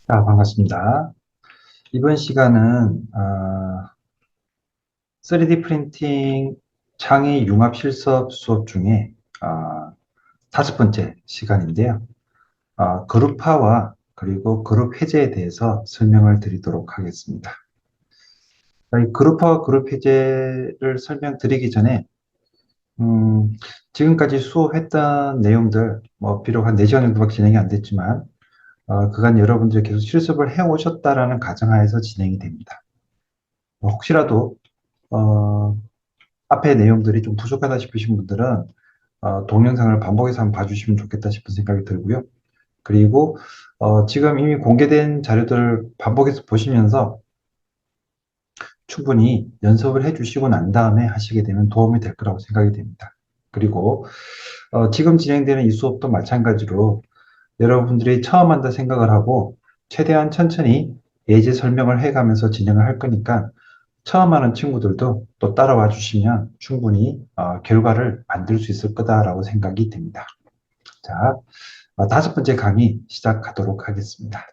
반갑습니다. 이번 시간은 3D 프린팅 창의 융합 실습 수업 중에 다섯 번째 시간인데요. 그룹화와 그리고 그룹 해제에 대해서 설명을 드리도록 하겠습니다. 이 그룹화와 그룹 해제를 설명드리기 전에 지금까지 수업했던 내용들, 비록 한 4시간 정도밖에 진행이 안 됐지만 그간 여러분들이 계속 실습을 해오셨다라는 가정하에서 진행이 됩니다. 혹시라도 어, 앞에 내용들이 좀 부족하다 싶으신 분들은 동영상을 반복해서 한번 봐주시면 좋겠다 싶은 생각이 들고요. 그리고 지금 이미 공개된 자료들을 반복해서 보시면서 충분히 연습을 해주시고 난 다음에 하시게 되면 도움이 될 거라고 생각이 됩니다. 그리고 지금 진행되는 이 수업도 마찬가지로 여러분들이 처음 한다 생각을 하고 최대한 천천히 예제 설명을 해가면서 진행을 할 거니까 처음 하는 친구들도 또 따라와 주시면 충분히 결과를 만들 수 있을 거다라고 생각이 됩니다. 자, 다섯 번째 강의 시작하도록 하겠습니다.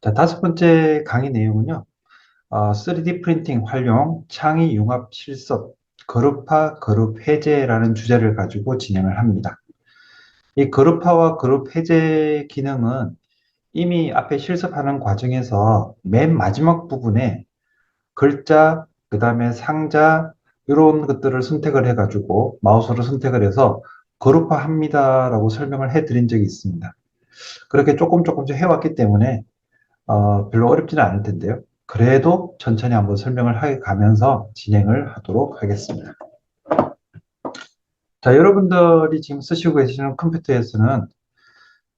자, 다섯 번째 강의 내용은요. 3D 프린팅 활용, 창의 융합 실습, 그룹화, 그룹 해제라는 주제를 가지고 진행을 합니다. 이 그룹화와 그룹 해제 기능은 이미 앞에 실습하는 과정에서 맨 마지막 부분에 글자, 그 다음에 상자, 이런 것들을 선택을 해가지고 마우스로 선택을 해서 그룹화합니다라고 설명을 해드린 적이 있습니다. 그렇게 조금씩 해왔기 때문에 별로 어렵지는 않을 텐데요. 그래도 천천히 한번 설명을 해 가면서 진행을 하도록 하겠습니다. 자, 여러분들이 지금 쓰시고 계시는 컴퓨터에서는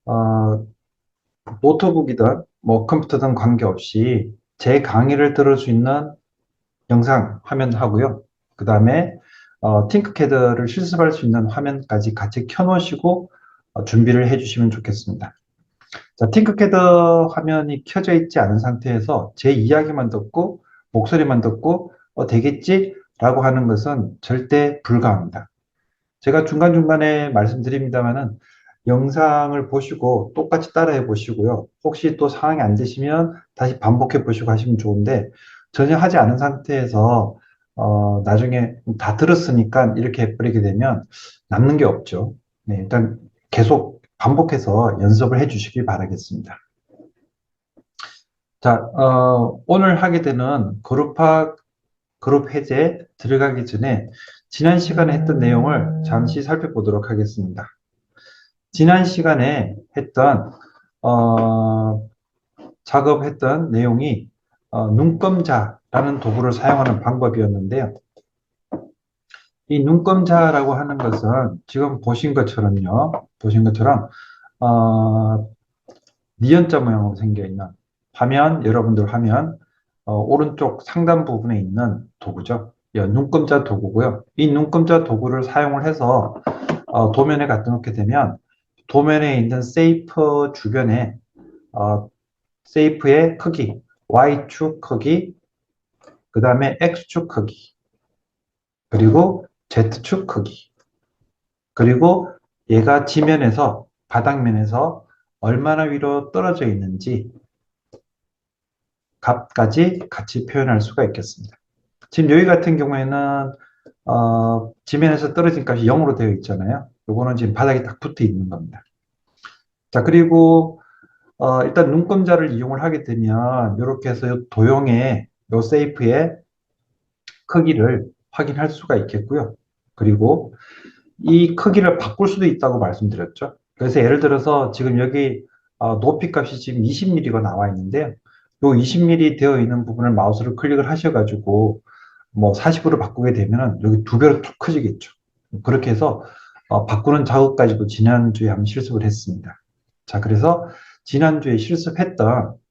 어, 노트북이든 컴퓨터든 관계없이 제 강의를 들을 수 있는 영상 화면 하고요. 그 다음에 팅크캐드를 실습할 수 있는 화면까지 같이 켜놓으시고 준비를 해주시면 좋겠습니다. 자, 팅크캐드 화면이 켜져 있지 않은 상태에서 제 이야기만 듣고 목소리만 듣고 되겠지? 라고 하는 것은 절대 불가합니다. 제가 중간중간에 말씀드립니다만은 영상을 보시고 똑같이 따라해 보시고요. 혹시 또 상황이 안 되시면 다시 반복해 보시고 하시면 좋은데 전혀 하지 않은 상태에서 나중에 다 들었으니까 이렇게 해버리게 되면 남는 게 없죠. 네, 일단 계속 반복해서 연습을 해 주시길 바라겠습니다. 자, 오늘 하게 되는 그룹화, 그룹 해제 들어가기 전에 지난 시간에 했던 내용을 잠시 살펴보도록 하겠습니다. 지난 시간에 했던 작업했던 내용이 눈금자라는 도구를 사용하는 방법이었는데요. 이 눈금자라고 하는 것은 지금 보신 것처럼요. 보신 것처럼 니은자 모양으로 생겨 있는 화면, 여러분들 화면 오른쪽 상단 부분에 있는 도구죠. 눈금자 도구고요. 이 눈금자 도구를 사용을 해서 도면에 갖다 놓게 되면 도면에 있는 세이프 주변에 세이프의 크기, Y축 크기, 그 다음에 X축 크기, 그리고 Z축 크기, 그리고 얘가 지면에서, 바닥면에서 얼마나 위로 떨어져 있는지 값까지 같이 표현할 수가 있겠습니다. 지금 여기 같은 경우에는 지면에서 떨어진 값이 0으로 되어 있잖아요. 요거는 지금 바닥에 딱 붙어 있는 겁니다. 자, 그리고 일단 눈금자를 이용을 하게 되면 이렇게 해서 요 도형의 요 세이프의 크기를 확인할 수가 있겠고요. 그리고 이 크기를 바꿀 수도 있다고 말씀드렸죠. 그래서 예를 들어서 지금 여기 높이 값이 지금 20mm가 나와 있는데요. 요 20mm 되어 있는 부분을 마우스를 클릭을 하셔가지고 40으로 바꾸게 되면 여기 두 배로 툭 커지겠죠. 그렇게 해서 바꾸는 작업까지도 지난주에 한번 실습을 했습니다. 자, 그래서 지난주에 실습했던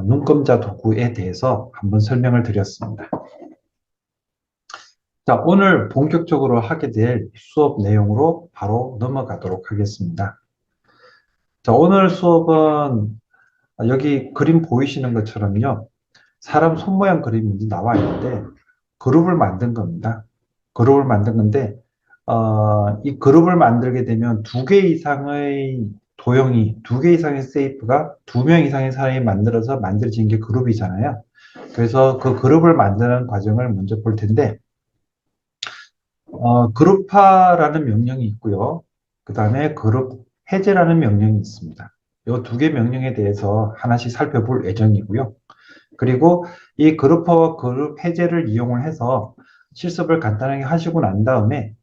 눈금자 도구에 대해서 한번 설명을 드렸습니다. 자, 오늘 본격적으로 하게 될 수업 내용으로 바로 넘어가도록 하겠습니다. 자, 오늘 수업은 여기 그림 보이시는 것처럼요. 사람 손 모양 그림이 나와 있는데 그룹을 만든 겁니다. 그룹을 만든 건데 이 그룹을 만들게 되면 두 개 이상의 도형이, 두 개 이상의 세이프가 두 명 이상의 사람이 만들어서 만들어진 게 그룹이잖아요. 그래서 그 그룹을 만드는 과정을 먼저 볼 텐데, 그룹화라는 명령이 있고요. 그 다음에 그룹 해제라는 명령이 있습니다. 이 두 개 명령에 대해서 하나씩 살펴볼 예정이고요. 그리고 이 그룹화와 그룹 해제를 이용을 해서 실습을 간단하게 하시고 난 다음에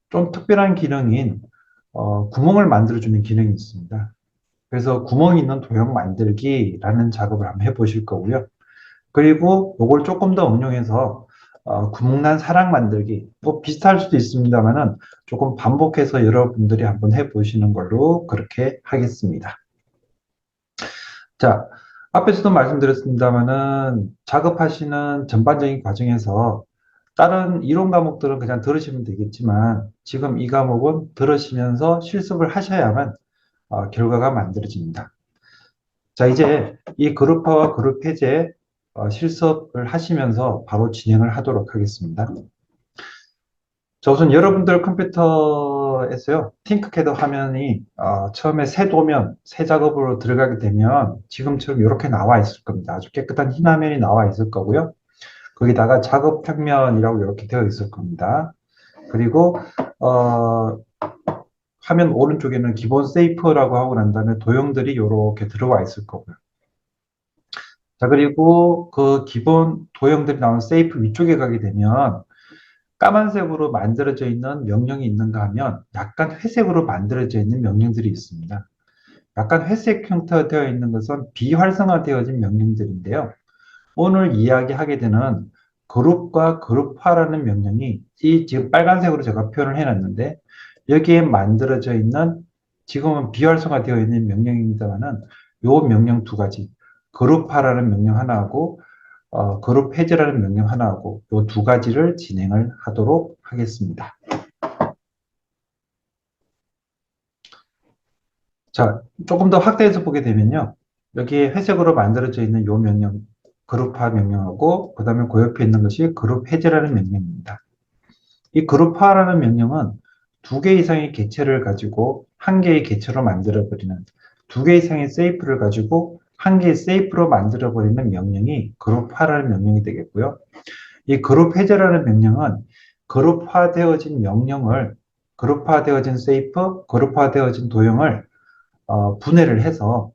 좀 특별한 기능인 구멍을 만들어주는 기능이 있습니다. 그래서 구멍 있는 도형 만들기라는 작업을 한번 해보실 거고요. 그리고 이걸 조금 더 응용해서 구멍난 사랑 만들기 뭐 비슷할 수도 있습니다만은 조금 반복해서 여러분들이 한번 해보시는 걸로 그렇게 하겠습니다. 자, 앞에서도 말씀드렸습니다만은 작업하시는 전반적인 과정에서 다른 이론 과목들은 그냥 들으시면 되겠지만 지금 이 과목은 들으시면서 실습을 하셔야만 결과가 만들어집니다. 자, 이제 이 그룹화와 그룹 해제 실습을 하시면서 바로 진행을 하도록 하겠습니다. 자, 우선 여러분들 컴퓨터에서요, 팅크캐드 화면이 처음에 새 도면, 새 작업으로 들어가게 되면 지금처럼 이렇게 나와 있을 겁니다. 아주 깨끗한 흰 화면이 나와 있을 거고요. 거기다가 작업 평면이라고 이렇게 되어 있을 겁니다. 그리고 어, 화면 오른쪽에는 기본 세이프라고 하고 난 다음에 도형들이 이렇게 들어와 있을 거고요. 자, 그리고 그 기본 도형들이 나온 세이프 위쪽에 가게 되면 까만색으로 만들어져 있는 명령이 있는가 하면 약간 회색으로 만들어져 있는 명령들이 있습니다. 약간 회색 형태되어 있는 것은 비활성화되어진 명령들인데요. 오늘 이야기하게 되는 그룹과 그룹화라는 명령이 이 지금 빨간색으로 제가 표현을 해놨는데 여기에 만들어져 있는 지금은 비활성화되어 있는 명령입니다만은 요 명령 두 가지 그룹화라는 명령 하나하고 그룹 해제라는 명령 하나하고 요 두 가지를 진행을 하도록 하겠습니다. 자, 조금 더 확대해서 보게 되면요. 여기에 회색으로 만들어져 있는 요 명령, 그룹화 명령하고 그 다음에 그 옆에 있는 것이 그룹 해제라는 명령입니다. 이 그룹화라는 명령은 두 개 이상의 객체를 가지고 한 개의 객체로 만들어버리는 두 개 이상의 세이프를 가지고 한 개의 세이프로 만들어버리는 명령이 그룹화라는 명령이 되겠고요. 이 그룹 해제라는 명령은 그룹화되어진 명령을 그룹화되어진 세이프, 그룹화되어진 도형을 분해를 해서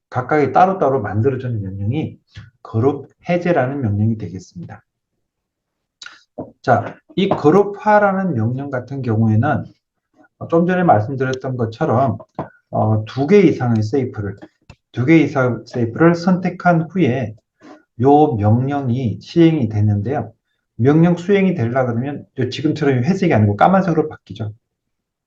각각이 따로따로 만들어주는 명령이 그룹 해제라는 명령이 되겠습니다. 자, 이 그룹화라는 명령 같은 경우에는 좀 전에 말씀드렸던 것처럼 두 개 이상의 세이프를 선택한 후에 요 명령이 시행이 되는데요. 명령 수행이 되려고 그러면 지금처럼 회색이 아니고 까만색으로 바뀌죠.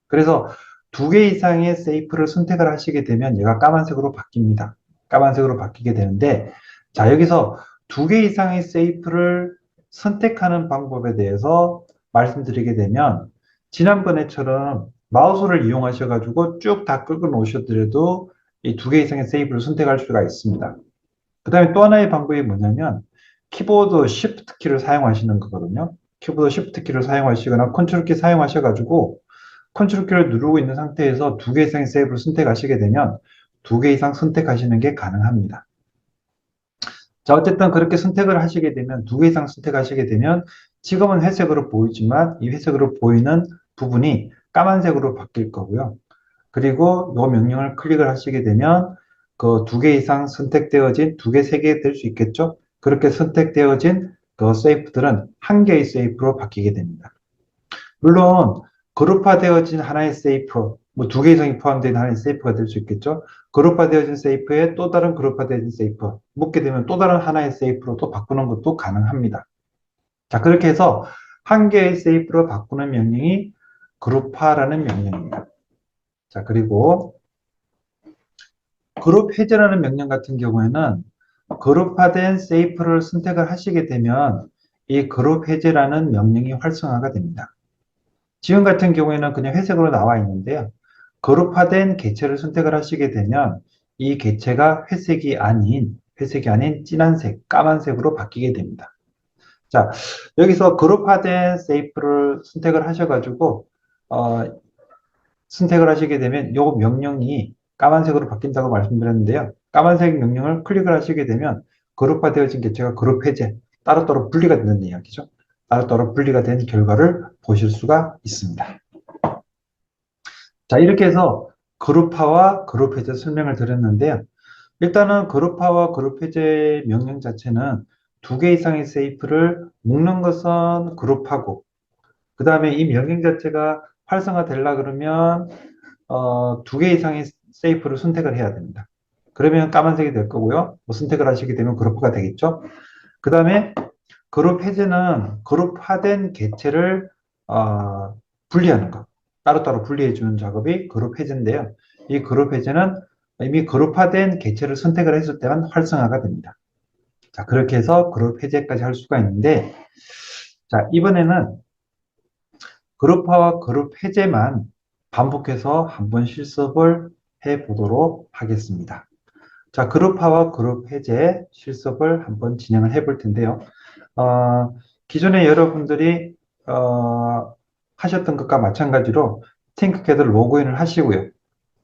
그래서 두 개 이상의 세이프를 선택을 하시게 되면 얘가 까만색으로 바뀝니다. 까만색으로 바뀌게 되는데 자, 여기서 두 개 이상의 세이프를 선택하는 방법에 대해서 말씀드리게 되면 지난번에처럼 마우스를 이용하셔가지고 쭉 다 끌고 놓으셔더라도 이 두 개 이상의 세이프를 선택할 수가 있습니다. 그 다음에 또 하나의 방법이 뭐냐면 키보드 Shift 키를 사용하시는 거거든요. 키보드 Shift 키를 사용하시거나 컨트롤 키 사용하셔가지고 컨트롤 키를 누르고 있는 상태에서 두 개 이상의 세이브를 선택하시게 되면 두 개 이상 선택하시는 게 가능합니다. 자, 어쨌든 그렇게 선택을 하시게 되면 두 개 이상 선택하시게 되면 지금은 회색으로 보이지만 이 회색으로 보이는 부분이 까만색으로 바뀔 거고요. 그리고 이 명령을 클릭을 하시게 되면 그 두 개 이상 선택되어진 두 개, 세 개 될 수 있겠죠? 그렇게 선택되어진 그 세이프들은 한 개의 세이프로 바뀌게 됩니다. 물론 그룹화되어진 하나의 세이프, 뭐 두 개 이상이 포함된 하나의 세이프가 될 수 있겠죠. 그룹화되어진 세이프에 또 다른 그룹화되어진 세이프, 묶게 되면 또 다른 하나의 세이프로 또 바꾸는 것도 가능합니다. 자, 그렇게 해서 한 개의 세이프로 바꾸는 명령이 그룹화라는 명령입니다. 자, 그리고 그룹 해제라는 명령 같은 경우에는 그룹화된 세이프를 선택을 하시게 되면 이 그룹 해제라는 명령이 활성화가 됩니다. 지금 같은 경우에는 그냥 회색으로 나와 있는데요. 그룹화된 객체를 선택을 하시게 되면 이 객체가 회색이 아닌 진한색, 까만색으로 바뀌게 됩니다. 자, 여기서 그룹화된 세이프를 선택을 하셔가지고 어, 선택을 하시게 되면 요 명령이 까만색으로 바뀐다고 말씀드렸는데요. 까만색 명령을 클릭을 하시게 되면 그룹화되어진 객체가 그룹 해제, 따로따로 분리가 되는 이야기죠. 따로따로 분리가 된 결과를 보실 수가 있습니다. 자, 이렇게 해서 그룹화와 그룹 해제 설명을 드렸는데요. 일단은 그룹화와 그룹 해제 명령 자체는 두 개 이상의 세이프를 묶는 것은 그룹하고, 그 다음에 이 명령 자체가 활성화되려 그러면 두 개 이상의 세이프를 선택을 해야 됩니다. 그러면 까만색이 될 거고요. 뭐 선택을 하시게 되면 그룹화가 되겠죠. 그 다음에 그룹 해제는 그룹화된 객체를 분리하는 것. 따로따로 분리해 주는 작업이 그룹 해제인데요. 이 그룹 해제는 이미 그룹화된 객체를 선택을 했을 때만 활성화가 됩니다. 자, 그렇게 해서 그룹 해제까지 할 수가 있는데, 자, 이번에는 그룹화와 그룹 해제만 반복해서 한번 실습을 해 보도록 하겠습니다. 자, 그룹화와 그룹 해제 실습을 한번 진행을 해 볼 텐데요. 기존에 여러분들이 하셨던 것과 마찬가지로 팅크캐드 로그인을 하시고요.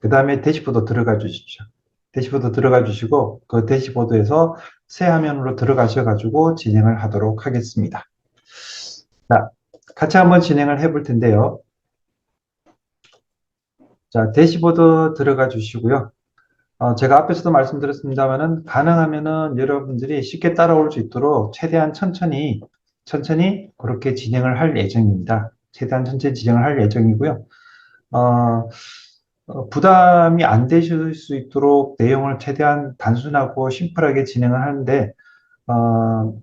그 다음에 대시보드 들어가 주십시오. 대시보드 들어가 주시고 그 대시보드에서 새 화면으로 들어가셔가지고 진행을 하도록 하겠습니다. 자, 같이 한번 진행을 해 볼 텐데요. 자, 대시보드 들어가 주시고요. 제가 앞에서도 말씀드렸습니다만은 가능하면은 여러분들이 쉽게 따라올 수 있도록 최대한 천천히 그렇게 진행을 할 예정입니다. 최대한 천천히 진행을 할 예정이고요. 어, 부담이 안 되실 수 있도록 내용을 최대한 단순하고 심플하게 진행을 하는데,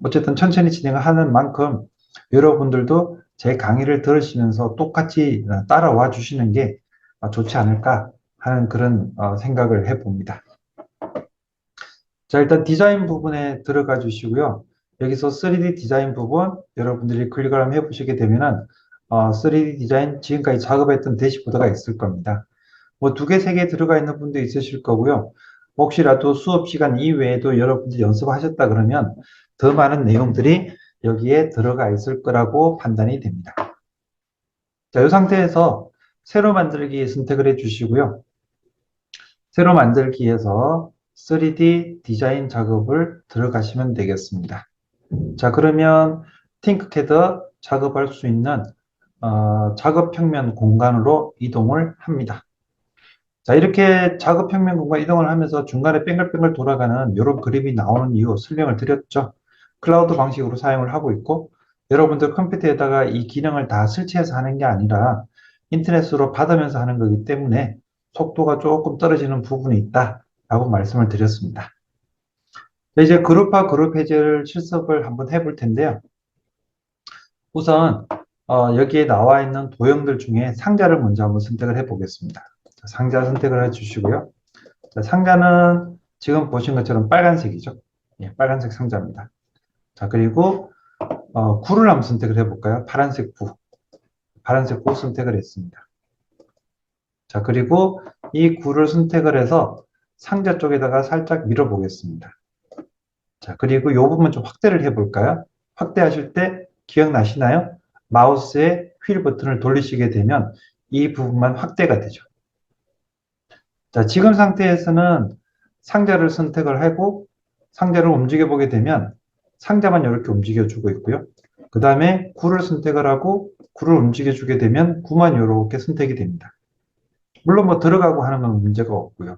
어쨌든 천천히 진행을 하는 만큼 여러분들도 제 강의를 들으시면서 똑같이 따라와 주시는 게 좋지 않을까 하는 그런 생각을 해봅니다. 자, 일단 디자인 부분에 들어가 주시고요. 여기서 3D 디자인 부분 여러분들이 클릭을 한번 해보시게 되면은 3D 디자인 지금까지 작업했던 대시보드가 있을 겁니다. 뭐 두 개, 세 개 들어가 있는 분도 있으실 거고요. 혹시라도 수업 시간 이외에도 여러분들이 연습하셨다 그러면 더 많은 내용들이 여기에 들어가 있을 거라고 판단이 됩니다. 자, 이 상태에서 새로 만들기 선택을 해 주시고요. 새로 만들기에서 3D 디자인 작업을 들어가시면 되겠습니다. 자, 그러면 팅크캐드 작업할 수 있는 작업 평면 공간으로 이동을 합니다. 자, 이렇게 작업 평면 공간 이동을 하면서 중간에 뺑글뺑글 돌아가는 이런 그림이 나오는 이유 설명을 드렸죠. 클라우드 방식으로 사용을 하고 있고, 여러분들 컴퓨터에다가 이 기능을 다 설치해서 하는 게 아니라 인터넷으로 받으면서 하는 거기 때문에 속도가 조금 떨어지는 부분이 있다라고 말씀을 드렸습니다. 자, 이제 그룹화 그룹 해제를 실습을 한번 해볼 텐데요. 우선 여기에 나와 있는 도형들 중에 상자를 먼저 한번 선택을 해 보겠습니다. 상자 선택을 해 주시고요. 자, 상자는 지금 보신 것처럼 빨간색이죠. 예, 빨간색 상자입니다. 자, 그리고 구를 한번 선택을 해볼까요? 파란색 구. 파란색 구 선택을 했습니다. 자, 그리고 이 구를 선택을 해서 상자 쪽에다가 살짝 밀어 보겠습니다. 자, 그리고 이 부분 좀 확대를 해볼까요? 확대하실 때 기억나시나요? 마우스의 휠 버튼을 돌리시게 되면 이 부분만 확대가 되죠. 자, 지금 상태에서는 상자를 선택을 하고 상자를 움직여 보게 되면 상자만 이렇게 움직여 주고 있고요. 그 다음에 구를 선택을 하고 구를 움직여 주게 되면 구만 이렇게 선택이 됩니다. 물론 뭐 들어가고 하는 건 문제가 없고요.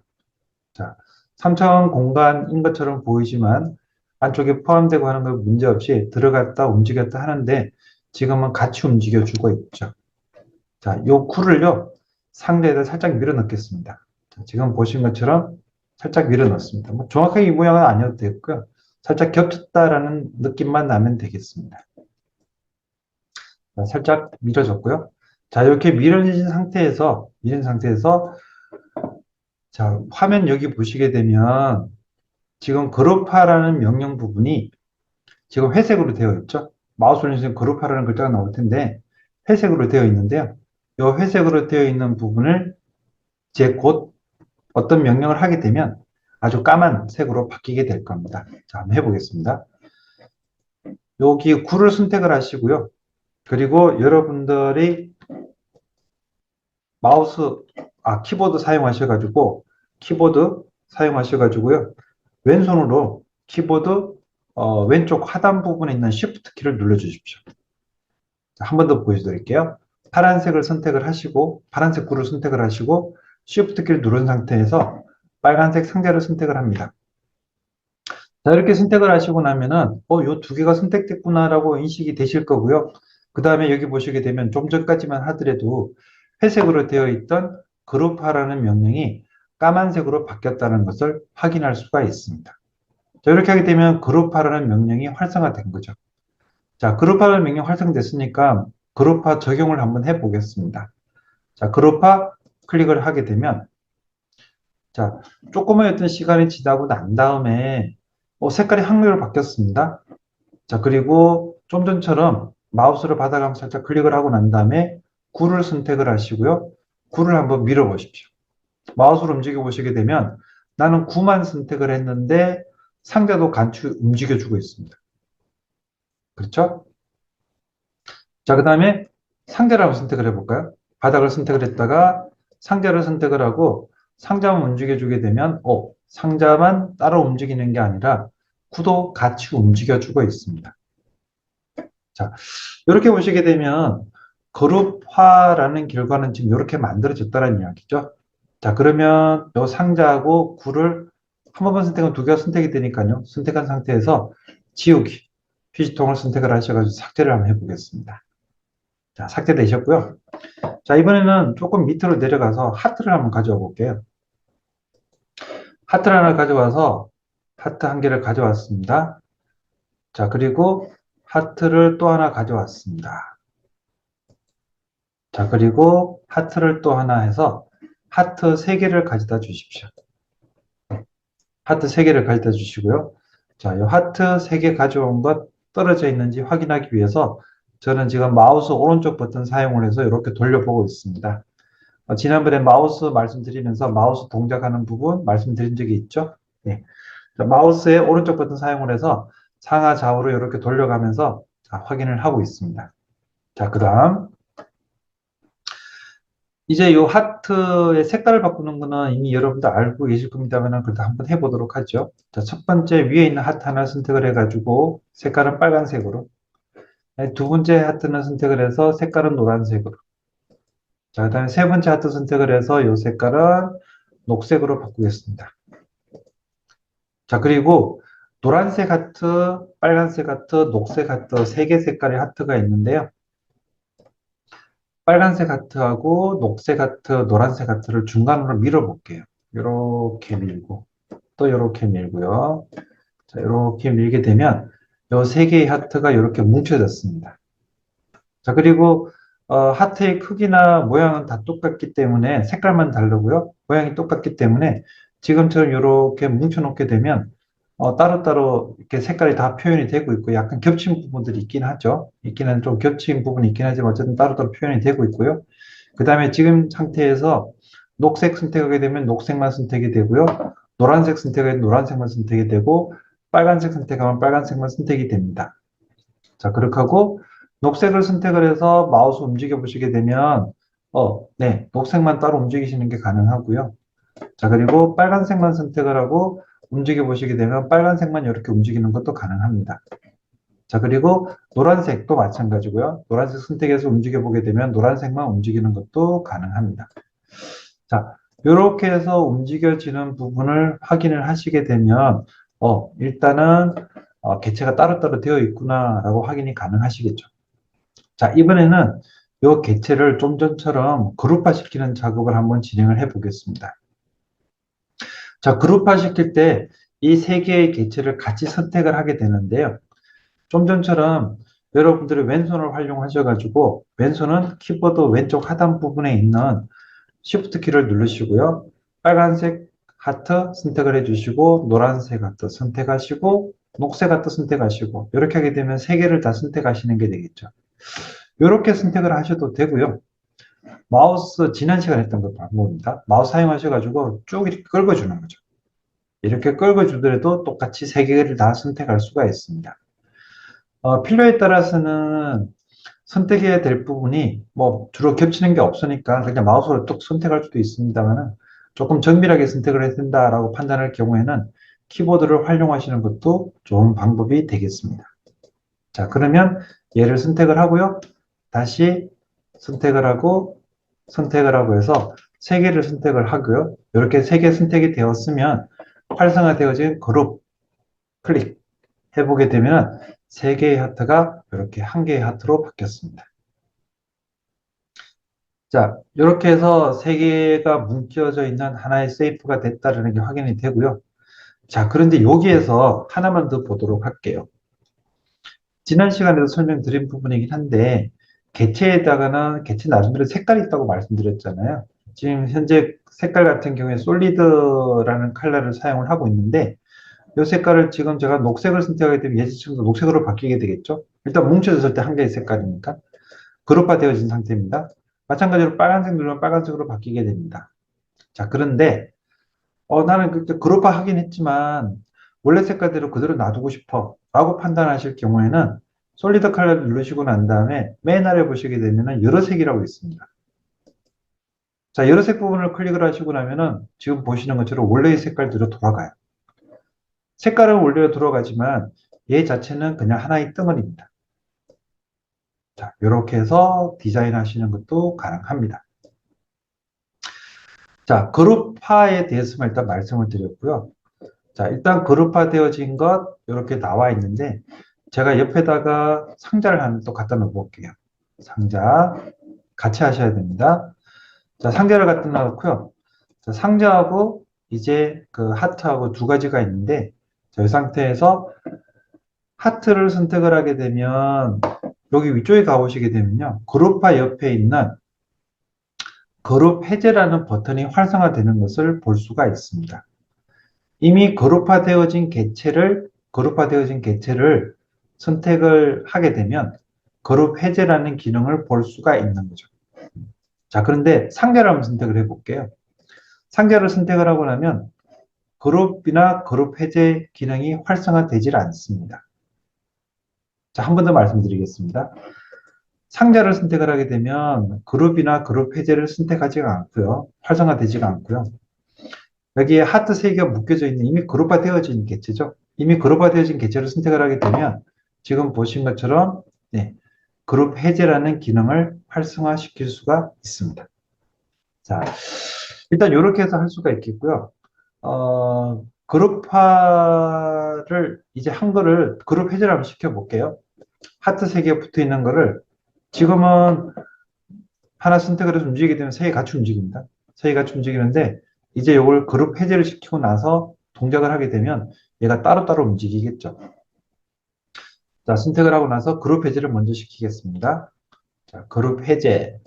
자, 3차원 공간인 것처럼 보이지만 안쪽에 포함되고 하는 건 문제없이 들어갔다 움직였다 하는데 지금은 같이 움직여 주고 있죠. 자, 요 구를요 상자에다 살짝 밀어 넣겠습니다. 지금 보신 것처럼 살짝 밀어 넣습니다. 뭐 정확하게 이 모양은 아니어도 되고요. 살짝 겹쳤다라는 느낌만 나면 되겠습니다. 자, 살짝 밀어줬고요. 자, 이렇게 밀은 상태에서 자, 화면 여기 보시게 되면 지금 그룹화라는 명령 부분이 지금 회색으로 되어 있죠. 마우스 올리시면 그룹화라는 글자가 나올 텐데 회색으로 되어 있는데요. 이 회색으로 되어 있는 부분을 이제 곧 어떤 명령을 하게 되면 아주 까만 색으로 바뀌게 될 겁니다. 자, 한번 해보겠습니다. 여기 구를 선택을 하시고요. 그리고 여러분들이 키보드 사용하셔가지고, 키보드 사용하셔가지고요. 왼손으로 키보드 왼쪽 하단 부분에 있는 Shift 키를 눌러주십시오. 한 번 더 보여드릴게요. 파란색을 선택을 하시고, 파란색 구를 선택을 하시고, Shift 키를 누른 상태에서 빨간색 상자를 선택을 합니다. 자, 이렇게 선택을 하시고 나면은, 요 두 개가 선택됐구나라고 인식이 되실 거고요. 그 다음에 여기 보시게 되면 좀 전까지만 하더라도 회색으로 되어 있던 그룹화라는 명령이 까만색으로 바뀌었다는 것을 확인할 수가 있습니다. 자, 이렇게 하게 되면 그룹화라는 명령이 활성화된 거죠. 자, 그룹화라는 명령 활성됐으니까 그룹화 적용을 한번 해보겠습니다. 자, 그룹화 클릭을 하게 되면, 자, 조그만 어떤 시간이 지나고 난 다음에 색깔이 확률로 바뀌었습니다. 자, 그리고 좀 전처럼 마우스를 받아가면서 살짝 클릭을 하고 난 다음에 구를 선택을 하시고요. 구를 한번 밀어 보십시오. 마우스로 움직여 보시게 되면 나는 구만 선택을 했는데 상자도 간추 움직여 주고 있습니다. 그렇죠? 자, 그 다음에 상자를 한번 선택을 해볼까요? 바닥을 선택을 했다가 상자를 선택을 하고 상자만 움직여 주게 되면 상자만 따로 움직이는 게 아니라 구도 같이 움직여 주고 있습니다. 자, 이렇게 보시게 되면 그룹화라는 결과는 지금 이렇게 만들어졌다는 이야기죠. 자, 그러면 이 상자하고 구를 한 번만 선택하면 두 개가 선택이 되니까요. 선택한 상태에서 지우기, 휴지통을 선택을 하셔가지고 삭제를 한번 해보겠습니다. 자, 삭제되셨고요. 자, 이번에는 조금 밑으로 내려가서 하트를 한번 가져와 볼게요. 하트를 하나 가져와서 하트 한 개를 가져왔습니다. 자, 그리고 하트를 또 하나 가져왔습니다. 자, 그리고 하트를 또 하나 해서 하트 3개를 가져다 주십시오. 하트 3개를 가져다 주시고요. 자, 이 하트 3개 가져온 것 떨어져 있는지 확인하기 위해서 저는 지금 마우스 오른쪽 버튼 사용을 해서 이렇게 돌려보고 있습니다. 지난번에 마우스 말씀드리면서 마우스 동작하는 부분 말씀드린 적이 있죠? 네. 자, 마우스의 오른쪽 버튼 사용을 해서 상하 좌우로 이렇게 돌려가면서 확인을 하고 있습니다. 자, 그 다음 이제 이 하트의 색깔을 바꾸는 거는 이미 여러분들 알고 계실 겁니다만 그래도 한번 해보도록 하죠. 자, 첫 번째 위에 있는 하트 하나 선택을 해가지고 색깔은 빨간색으로, 두 번째 하트는 선택을 해서 색깔은 노란색으로, 자, 그 다음에 세 번째 하트 선택을 해서 이 색깔은 녹색으로 바꾸겠습니다. 자, 그리고 노란색 하트, 빨간색 하트, 녹색 하트 3개 색깔의 하트가 있는데요. 빨간색 하트하고 녹색 하트, 노란색 하트를 중간으로 밀어볼게요. 이렇게 밀고 또 이렇게 밀고요. 자, 이렇게 밀게 되면 이 3개의 하트가 이렇게 뭉쳐졌습니다. 자, 그리고 하트의 크기나 모양은 다 똑같기 때문에 색깔만 다르고요. 모양이 똑같기 때문에 지금처럼 이렇게 뭉쳐놓게 되면 따로따로 이렇게 색깔이 다 표현이 되고 있고 약간 겹친 부분들이 있긴 하죠. 있기는 좀 겹친 부분이 있긴 하지만 어쨌든 따로따로 표현이 되고 있고요. 그 다음에 지금 상태에서 녹색 선택하게 되면 녹색만 선택이 되고요. 노란색 선택하면 노란색만 선택이 되고 빨간색 선택하면 빨간색만 선택이 됩니다. 자, 그렇게 하고 녹색을 선택을 해서 마우스 움직여 보시게 되면 네, 녹색만 따로 움직이시는 게 가능하고요. 자, 그리고 빨간색만 선택을 하고 움직여 보시게 되면 빨간색만 이렇게 움직이는 것도 가능합니다. 자, 그리고 노란색도 마찬가지고요. 노란색 선택해서 움직여 보게 되면 노란색만 움직이는 것도 가능합니다. 자, 이렇게 해서 움직여지는 부분을 확인을 하시게 되면 일단은 개체가 따로따로 되어 있구나라고 확인이 가능하시겠죠. 자, 이번에는 이 개체를 좀 전처럼 그룹화 시키는 작업을 한번 진행을 해 보겠습니다. 자, 그룹화 시킬 때 이 3개의 개체를 같이 선택을 하게 되는데요. 좀 전처럼 여러분들이 왼손을 활용하셔가지고 왼손은 키보드 왼쪽 하단 부분에 있는 Shift 키를 누르시고요. 빨간색 하트 선택을 해주시고 노란색 하트 선택하시고 녹색 하트 선택하시고 이렇게 하게 되면 3개를 다 선택하시는 게 되겠죠. 이렇게 선택을 하셔도 되고요. 마우스 지난 시간에 했던 것 방법입니다. 마우스 사용하셔가지고 쭉 이렇게 끌어주는 거죠. 이렇게 끌어주더라도 똑같이 3개를 다 선택할 수가 있습니다. 필요에 따라서는 선택해야 될 부분이 뭐 주로 겹치는 게 없으니까 그냥 마우스로 뚝 선택할 수도 있습니다만은 조금 정밀하게 선택을 해야 된다라고 판단할 경우에는 키보드를 활용하시는 것도 좋은 방법이 되겠습니다. 자, 그러면 얘를 선택을 하고요. 다시 선택을 하고 해서 세 개를 선택을 하고요. 이렇게 세 개 선택이 되었으면 활성화되어진 그룹 클릭 해보게 되면 세 개의 하트가 이렇게 한 개의 하트로 바뀌었습니다. 자, 이렇게 해서 세 개가 묶여져 있는 하나의 세이프가 됐다는 게 확인이 되고요. 자, 그런데 여기에서 하나만 더 보도록 할게요. 지난 시간에도 설명드린 부분이긴 한데 개체에다가는 개체 나름대로 색깔이 있다고 말씀드렸잖아요. 지금 현재 색깔 같은 경우에 솔리드라는 컬러를 사용을 하고 있는데 이 색깔을 지금 제가 녹색을 선택하게 되면 예시층도 녹색으로 바뀌게 되겠죠. 일단 뭉쳐졌을 때 한 개의 색깔이니까 그룹화 되어진 상태입니다. 마찬가지로 빨간색 누르면 빨간색으로 바뀌게 됩니다. 자, 그런데 나는 그때 그룹화 하긴 했지만 원래 색깔대로 그대로 놔두고 싶어 라고 판단하실 경우에는 솔리드 컬러를 누르시고 난 다음에 맨 아래 보시게 되면 여러 색이라고 있습니다. 자, 여러 색 부분을 클릭을 하시고 나면은 지금 보시는 것처럼 원래의 색깔대로 돌아가요. 색깔은 원래로 돌아가지만 얘 자체는 그냥 하나의 덩어리입니다. 자, 이렇게 해서 디자인 하시는 것도 가능합니다. 자, 그룹화에 대해서만 일단 말씀을 드렸고요. 자, 일단 그룹화 되어진 것 이렇게 나와 있는데 제가 옆에다가 상자를 하나 또 갖다 놓어 볼게요. 상자 같이 하셔야 됩니다. 자, 상자를 갖다 놓고요. 자, 상자하고 이제 그 하트하고 두 가지가 있는데 이 상태에서 하트를 선택을 하게 되면 여기 위쪽에 가보시게 되면요. 그룹화 옆에 있는 그룹 해제라는 버튼이 활성화되는 것을 볼 수가 있습니다. 이미 그룹화되어진 개체를 선택을 하게 되면 그룹 해제라는 기능을 볼 수가 있는 거죠. 자, 그런데 상자를 한번 선택을 해볼게요. 상자를 선택을 하고 나면 그룹이나 그룹 해제 기능이 활성화되질 않습니다. 자, 한 번 더 말씀드리겠습니다. 상자를 선택을 하게 되면 그룹이나 그룹 해제를 선택하지가 않고요. 활성화되지가 않고요. 여기에 하트 3개가 묶여져 있는 이미 그룹화되어진 개체죠. 이미 그룹화되어진 개체를 선택을 하게 되면 지금 보신 것처럼 네, 그룹 해제라는 기능을 활성화시킬 수가 있습니다. 자, 일단 이렇게 해서 할 수가 있겠고요. 그룹화를 이제 한 거를 그룹 해제를 한번 시켜볼게요. 하트 3개 붙어 있는 거를 지금은 하나 선택을 해서 움직이게 되면 3개 같이 움직입니다. 3개 같이 움직이는데 이제 이걸 그룹 해제를 시키고 나서 동작을 하게 되면 얘가 따로따로 움직이겠죠. 자, 선택을 하고 나서 그룹 해제를 먼저 시키겠습니다. 자, 그룹 해제.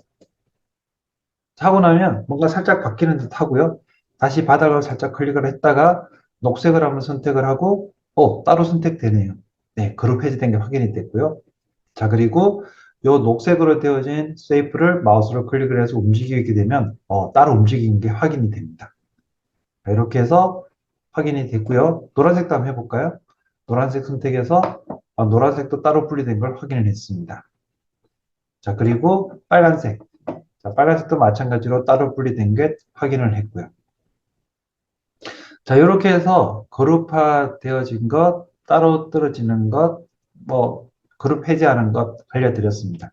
하고 나면 뭔가 살짝 바뀌는 듯 하고요. 다시 바닥을 살짝 클릭을 했다가 녹색을 한번 선택을 하고, 따로 선택되네요. 네, 그룹 해제된 게 확인이 됐고요. 자, 그리고 요 녹색으로 되어진 세이프를 마우스로 클릭을 해서 움직이게 되면, 따로 움직이는 게 확인이 됩니다. 자, 이렇게 해서 확인이 됐고요. 노란색도 한번 해볼까요? 노란색 선택해서 노란색도 따로 분리된 걸 확인을 했습니다. 자, 그리고 빨간색. 자, 빨간색도 마찬가지로 따로 분리된 게 확인을 했고요. 자, 이렇게 해서 그룹화 되어진 것, 따로 떨어지는 것, 그룹 해제하는 것 알려드렸습니다.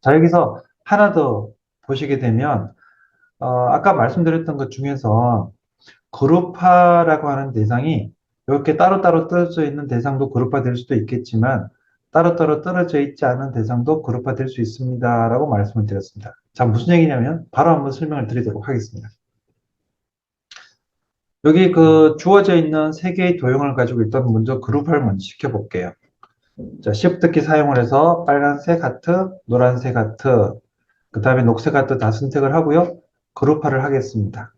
자, 여기서 하나 더 보시게 되면, 아까 말씀드렸던 것 중에서 그룹화라고 하는 대상이 이렇게 따로따로 떨어져 있는 대상도 그룹화될 수도 있겠지만 따로따로 떨어져 있지 않은 대상도 그룹화될 수 있습니다. 라고 말씀을 드렸습니다. 자, 무슨 얘기냐면 바로 한번 설명을 드리도록 하겠습니다. 여기 그 주어져 있는 세 개의 도형을 가지고 일단 먼저 그룹화를 먼저 시켜볼게요. 자, Shift 키 사용을 해서 빨간색 하트, 노란색 하트, 그 다음에 녹색 하트 다 선택을 하고요. 그룹화를 하겠습니다.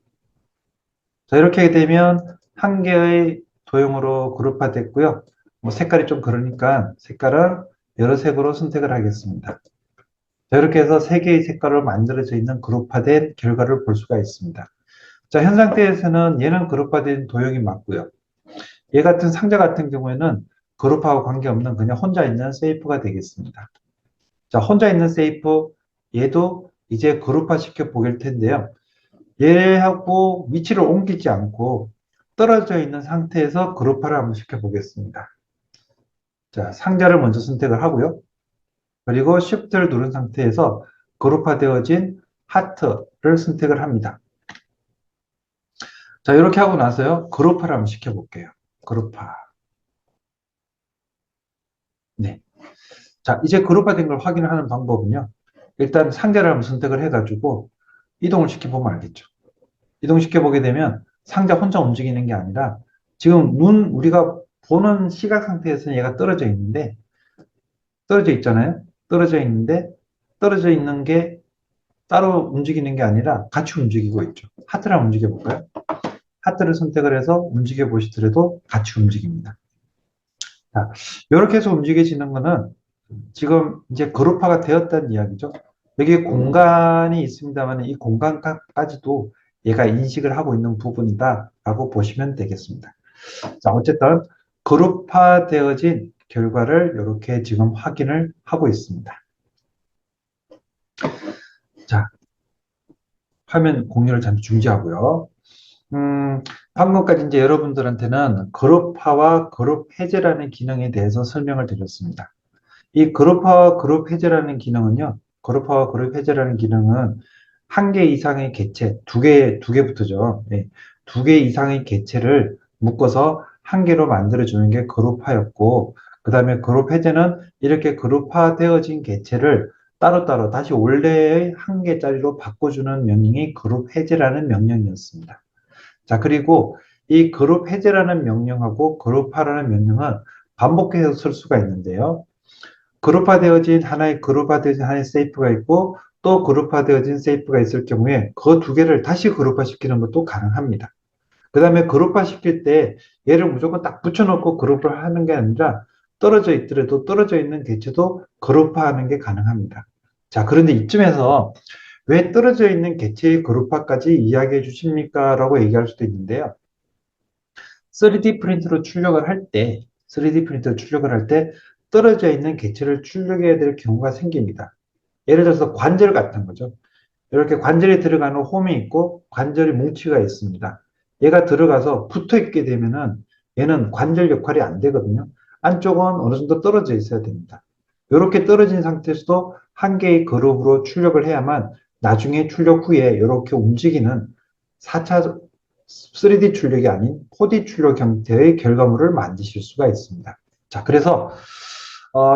자, 이렇게 되면 한 개의 도형으로 그룹화 됐고요. 색깔이 좀 그러니까 색깔을 여러 색으로 선택을 하겠습니다. 자, 이렇게 해서 세 개의 색깔로 만들어져 있는 그룹화된 결과를 볼 수가 있습니다. 자, 현 상태에서는 얘는 그룹화된 도형이 맞고요. 얘 같은 상자 같은 경우에는 그룹하고 관계없는 그냥 혼자 있는 세이프가 되겠습니다. 자, 혼자 있는 세이프, 얘도 이제 그룹화 시켜 보길 텐데요. 얘하고 위치를 옮기지 않고 떨어져 있는 상태에서 그룹화를 한번 시켜 보겠습니다. 자, 상자를 먼저 선택을 하고요. 그리고 Shift를 누른 상태에서 그룹화되어진 하트를 선택을 합니다. 자, 이렇게 하고 나서요. 그룹화를 한번 시켜볼게요. 그룹화. 네. 자, 이제 그룹화된 걸 확인하는 방법은요. 일단 상자를 한번 선택을 해가지고 이동을 시켜보면 알겠죠. 이동시켜보게 되면 상자 혼자 움직이는 게 아니라 지금 우리가 보는 시각 상태에서는 얘가 떨어져 있는데 떨어져 있잖아요. 떨어져 있는데 떨어져 있는 게 따로 움직이는 게 아니라 같이 움직이고 있죠. 하트를 한번 움직여 볼까요? 하트를 선택을 해서 움직여 보시더라도 같이 움직입니다. 자, 이렇게 해서 움직여지는 거는 지금 이제 그룹화가 되었다는 이야기죠. 여기 공간이 있습니다만 이 공간까지도 얘가 인식을 하고 있는 부분이다라고 보시면 되겠습니다. 자, 어쨌든 그룹화되어진 결과를 이렇게 지금 확인을 하고 있습니다. 자, 화면 공유를 잠시 중지하고요. 방금까지 이제 여러분들한테는 그룹화와 그룹 해제라는 기능에 대해서 설명을 드렸습니다. 이 그룹화와 그룹 해제라는 기능은요, 그룹화와 그룹 해제라는 기능은 한 개 이상의 개체, 두 개부터죠. 네, 두 개 이상의 개체를 묶어서 한 개로 만들어주는 게 그룹화였고, 그 다음에 그룹 해제는 이렇게 그룹화되어진 개체를 따로따로 다시 원래의 한 개짜리로 바꿔주는 명령이 그룹 해제라는 명령이었습니다. 자, 그리고 이 그룹 해제라는 명령하고 그룹화라는 명령은 반복해서 쓸 수가 있는데요. 그룹화되어진 하나의 세이프가 있고 또 그룹화되어진 세이프가 있을 경우에 그 두 개를 다시 그룹화시키는 것도 가능합니다. 그 다음에 그룹화 시킬 때 얘를 무조건 딱 붙여놓고 그룹을 하는 게 아니라 떨어져 있더라도 떨어져 있는 개체도 그룹화하는 게 가능합니다. 자, 그런데 이쯤에서 왜 떨어져 있는 개체의 그룹화까지 이야기해 주십니까? 라고 얘기할 수도 있는데요. 3D 프린터로 출력을 할 때, 3D 프린터로 출력을 할 때 떨어져 있는 개체를 출력해야 될 경우가 생깁니다. 예를 들어서 관절 같은 거죠. 이렇게 관절이 들어가는 홈이 있고 관절이 뭉치가 있습니다. 얘가 들어가서 붙어 있게 되면은 얘는 관절 역할이 안 되거든요. 안쪽은 어느 정도 떨어져 있어야 됩니다. 이렇게 떨어진 상태에서도 한 개의 그룹으로 출력을 해야만 나중에 출력 후에 이렇게 움직이는 4차 3D 출력이 아닌 4D 출력 형태의 결과물을 만드실 수가 있습니다. 자, 그래서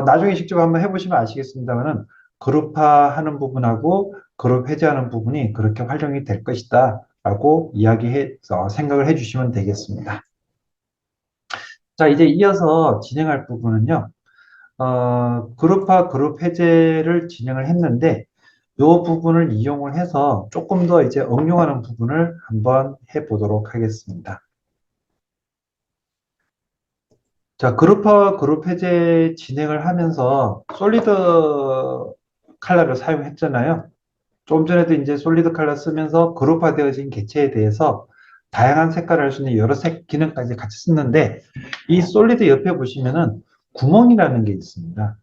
나중에 직접 한번 해보시면 아시겠습니다만은 그룹화하는 부분하고 그룹 해제하는 부분이 그렇게 활용이 될 것이다 라고 이야기해서 생각을 해주시면 되겠습니다. 자, 이제 이어서 진행할 부분은요. 그룹화, 그룹 해제를 진행을 했는데 이 부분을 이용을 해서 조금 더 이제 응용하는 부분을 한번 해보도록 하겠습니다. 자, 그룹화, 그룹 해제 진행을 하면서 솔리드 컬러를 사용했잖아요. 조금 전에도 이제 솔리드 컬러 쓰면서 그룹화되어진 개체에 대해서 다양한 색깔을 할 수 있는 여러 색 기능까지 같이 썼는데 이 솔리드 옆에 보시면은 구멍이라는 게 있습니다.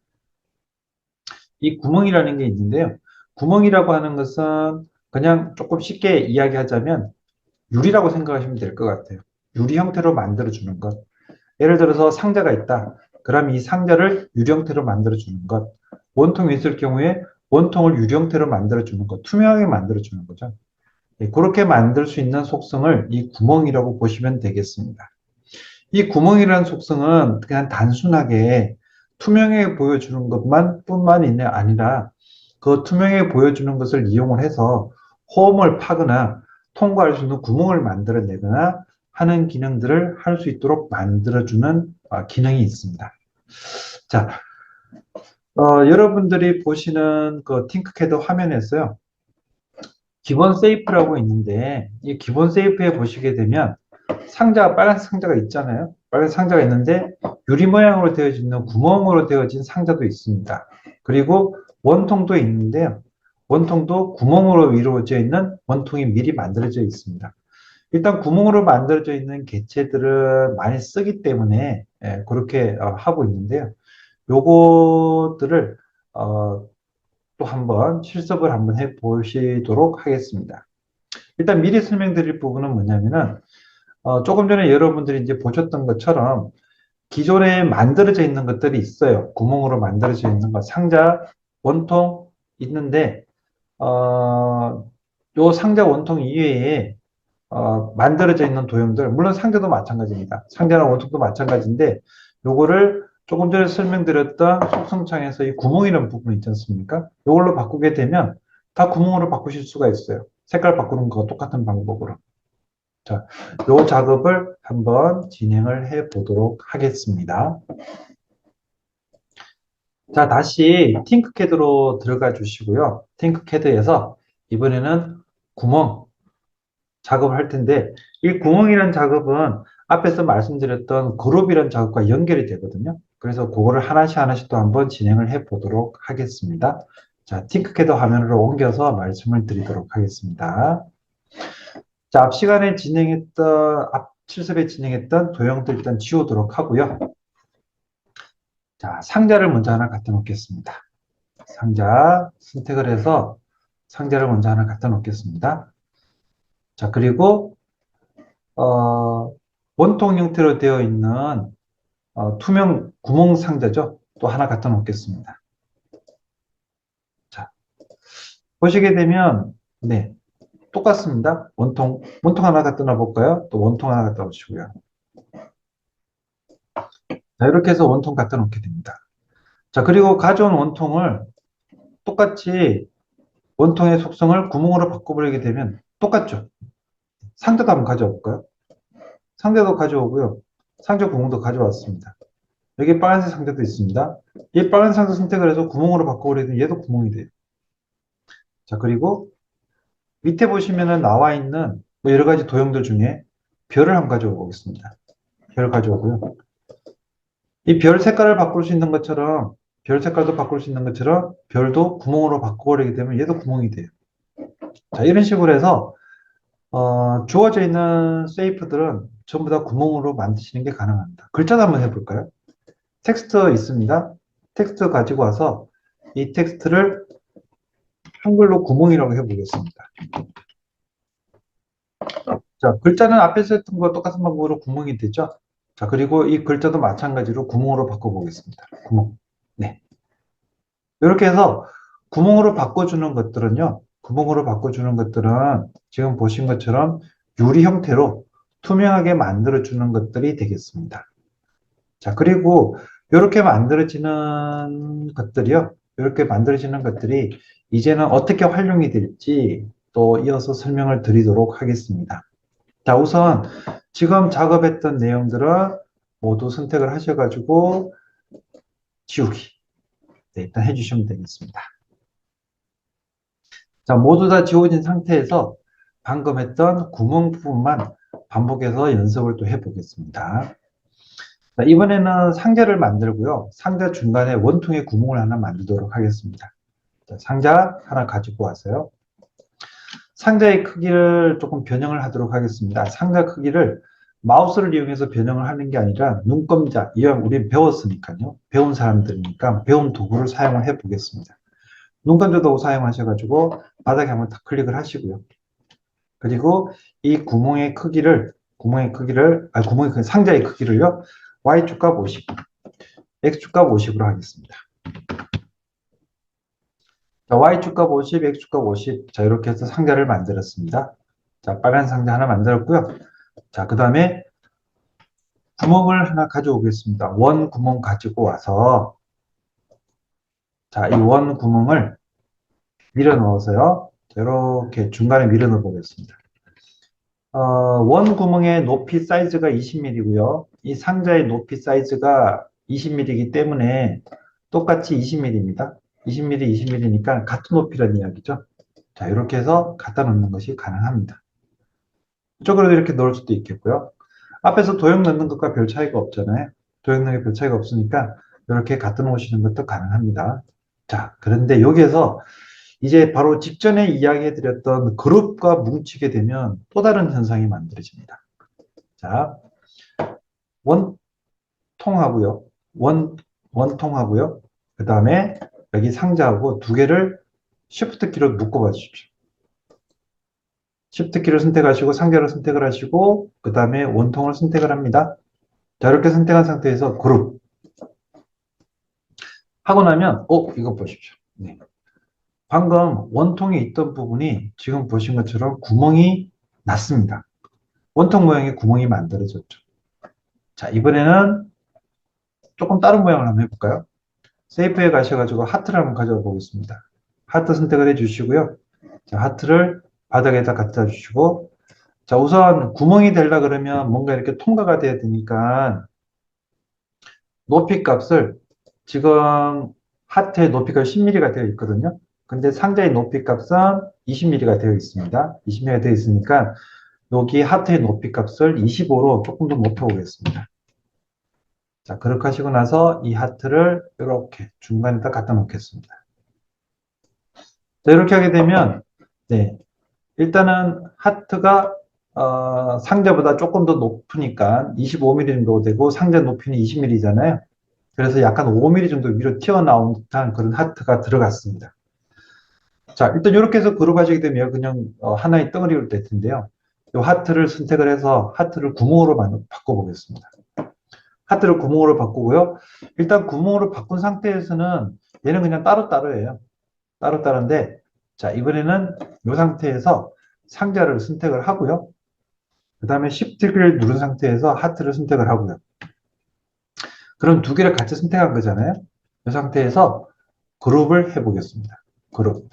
이 구멍이라는 게 있는데요. 구멍이라고 하는 것은 그냥 조금 쉽게 이야기하자면 유리라고 생각하시면 될 것 같아요. 유리 형태로 만들어주는 것. 예를 들어서 상자가 있다. 그럼 이 상자를 유리 형태로 만들어주는 것. 원통이 있을 경우에 원통을 유리 형태로 만들어주는 것. 투명하게 만들어주는 거죠. 예, 그렇게 만들 수 있는 속성을 이 구멍이라고 보시면 되겠습니다. 이 구멍이라는 속성은 그냥 단순하게 투명하게 보여주는 것만 뿐만이 아니라 그 투명하게 보여주는 것을 이용을 해서 홈을 파거나 통과할 수 있는 구멍을 만들어내거나 하는 기능들을 할 수 있도록 만들어주는 기능이 있습니다. 자, 여러분들이 보시는 그 팅크캐드 화면에서요. 기본 세이프라고 있는데 이 기본 세이프에 보시게 되면 상자가 빨간 상자가 있잖아요. 빨간 상자가 있는데 유리 모양으로 되어진 구멍으로 되어진 상자도 있습니다. 그리고 원통도 있는데요. 원통도 구멍으로 이루어져 있는 원통이 미리 만들어져 있습니다. 일단 구멍으로 만들어져 있는 개체들을 많이 쓰기 때문에 그렇게 하고 있는데요. 요것들을 또 한번 실습을 한번 해 보시도록 하겠습니다. 일단 미리 설명드릴 부분은 뭐냐면은, 조금 전에 여러분들이 이제 보셨던 것처럼 기존에 만들어져 있는 것들이 있어요. 구멍으로 만들어져 있는 것, 상자, 원통 있는데, 요 상자 원통 이외에 만들어져 있는 도형들, 물론 상자도 마찬가지입니다. 상자나 원통도 마찬가지인데, 요거를 조금 전에 설명드렸던 속성창에서 이 구멍이라는 부분 있지 않습니까? 요걸로 바꾸게 되면 다 구멍으로 바꾸실 수가 있어요. 색깔 바꾸는 거 똑같은 방법으로. 자, 요 작업을 한번 진행을 해 보도록 하겠습니다. 자, 다시 팅크캐드로 들어가 주시고요. 팅크캐드에서 이번에는 구멍 작업을 할 텐데, 이 구멍이라는 작업은 앞에서 말씀드렸던 그룹이라는 작업과 연결이 되거든요. 그래서 그거를 하나씩 하나씩 또 한번 진행을 해 보도록 하겠습니다. 자, 팅크캐드 화면으로 옮겨서 말씀을 드리도록 하겠습니다. 자, 앞 시간에 앞 실습에 진행했던 도형들 일단 지우도록 하고요. 자, 상자를 먼저 하나 갖다 놓겠습니다. 상자 선택을 해서 상자를 먼저 하나 갖다 놓겠습니다. 자, 그리고 원통 형태로 되어 있는 투명 구멍 상자죠. 또 하나 갖다 놓겠습니다. 자, 보시게 되면 네, 똑같습니다. 원통 하나 갖다 놔볼까요? 또 원통 하나 갖다 놓으시고요. 자, 이렇게 해서 원통 갖다 놓게 됩니다. 자, 그리고 가져온 원통을 똑같이 원통의 속성을 구멍으로 바꿔버리게 되면 똑같죠. 상자도 한번 가져와 볼까요? 상자도 가져오고요. 상자 구멍도 가져왔습니다. 여기 빨간색 상자도 있습니다. 이 빨간색 상자 선택을 해서 구멍으로 바꿔버리면 얘도 구멍이 돼요. 자, 그리고 밑에 보시면은 나와 있는 뭐 여러 가지 도형들 중에 별을 한번 가져오 보겠습니다. 별 가져오고요. 이 별 색깔을 바꿀 수 있는 것처럼 별 색깔도 바꿀 수 있는 것처럼 별도 구멍으로 바꿔버리게 되면 얘도 구멍이 돼요. 자, 이런 식으로 해서 주어져 있는 쉐이프들은 전부 다 구멍으로 만드시는 게 가능합니다. 글자도 한번 해볼까요? 텍스트 있습니다. 텍스트 가지고 와서 이 텍스트를 한글로 구멍이라고 해보겠습니다. 자, 글자는 앞에서 했던 거 똑같은 방법으로 구멍이 되죠? 자, 그리고 이 글자도 마찬가지로 구멍으로 바꿔보겠습니다. 구멍. 네. 이렇게 해서 구멍으로 바꿔주는 것들은요, 구멍으로 바꿔주는 것들은 지금 보신 것처럼 유리 형태로 투명하게 만들어주는 것들이 되겠습니다. 자, 그리고 이렇게 만들어지는 것들이요, 이렇게 만들어지는 것들이 이제는 어떻게 활용이 될지 또 이어서 설명을 드리도록 하겠습니다. 자, 우선 지금 작업했던 내용들은 모두 선택을 하셔가지고 지우기. 네, 일단 해주시면 되겠습니다. 자, 모두 다 지워진 상태에서 방금 했던 구멍 부분만 반복해서 연습을 또 해보겠습니다. 자, 이번에는 상자를 만들고요. 상자 중간에 원통에 구멍을 하나 만들도록 하겠습니다. 자, 상자 하나 가지고 와서요. 상자의 크기를 조금 변형을 하도록 하겠습니다. 상자 크기를 마우스를 이용해서 변형을 하는 게 아니라 눈금자, 이왕 우린 배웠으니까요. 배운 사람들이니까 배운 도구를 사용을 해 보겠습니다. 눈금자 도구 사용하셔가지고 바닥에 한번 다 클릭을 하시고요. 그리고 이 상자의 크기를요. Y축값 50, X축값 50으로 하겠습니다. 자, Y축값 50, X축값 50. 자, 이렇게 해서 상자를 만들었습니다. 자, 빨간 상자 하나 만들었고요. 자, 그 다음에 구멍을 하나 가져오겠습니다. 원 구멍 가지고 와서, 자, 이 원 구멍을 밀어 넣어서요. 이렇게 중간에 밀어 넣어 보겠습니다. 원 구멍의 높이 사이즈가 20mm고요. 이 상자의 높이 사이즈가 20mm이기 때문에 똑같이 20mm입니다. 20mm, 20mm니까 같은 높이라는 이야기죠. 자, 이렇게 해서 갖다 놓는 것이 가능합니다. 이쪽으로도 이렇게 넣을 수도 있겠고요. 앞에서 도형 넣는 것과 별 차이가 없잖아요. 도형 넣는 게 별 차이가 없으니까 이렇게 갖다 놓으시는 것도 가능합니다. 자, 그런데 여기에서 이제 바로 직전에 이야기해드렸던 그룹과 뭉치게 되면 또 다른 현상이 만들어집니다. 자, 원통하고요. 원통하고요. 그 다음에 여기 상자하고 두 개를 Shift 키로 묶어봐 주십시오. Shift 키를 선택하시고 상자를 선택을 하시고 그 다음에 원통을 선택을 합니다. 자, 이렇게 선택한 상태에서 그룹 하고 나면 이거 보십시오. 네. 방금 원통에 있던 부분이 지금 보신 것처럼 구멍이 났습니다. 원통 모양의 구멍이 만들어졌죠. 자, 이번에는 조금 다른 모양을 한번 해볼까요? 세이프에 가셔가지고 하트를 한번 가져와 보겠습니다. 하트 선택을 해주시고요. 자, 하트를 바닥에다 갖다 주시고, 자, 우선 구멍이 되려 그러면 뭔가 이렇게 통과가 돼야 되니까 높이 값을 지금 하트의 높이가 10mm가 되어 있거든요. 근데 상자의 높이 값은 20mm가 되어 있습니다. 20mm가 되어 있으니까 여기 하트의 높이 값을 25로 조금 더 높여보겠습니다. 자, 그렇게 하시고 나서 이 하트를 이렇게 중간에다 갖다 놓겠습니다. 자, 이렇게 하게 되면, 네, 일단은 하트가 상자보다 조금 더 높으니까 25mm 정도 되고 상자 높이는 20mm잖아요. 그래서 약간 5mm 정도 위로 튀어나온 듯한 그런 하트가 들어갔습니다. 자, 일단 이렇게 해서 그룹하시게 되면 그냥 하나의 덩어리로 될 텐데요. 이 하트를 선택을 해서 하트를 구멍으로 바꿔보겠습니다. 하트를 구멍으로 바꾸고요. 일단 구멍으로 바꾼 상태에서는 얘는 그냥 따로따로예요. 따로따로인데, 자, 이번에는 이 상태에서 상자를 선택을 하고요. 그 다음에 Shift를 누른 상태에서 하트를 선택을 하고요. 그럼 두 개를 같이 선택한 거잖아요. 이 상태에서 그룹을 해보겠습니다. 그룹.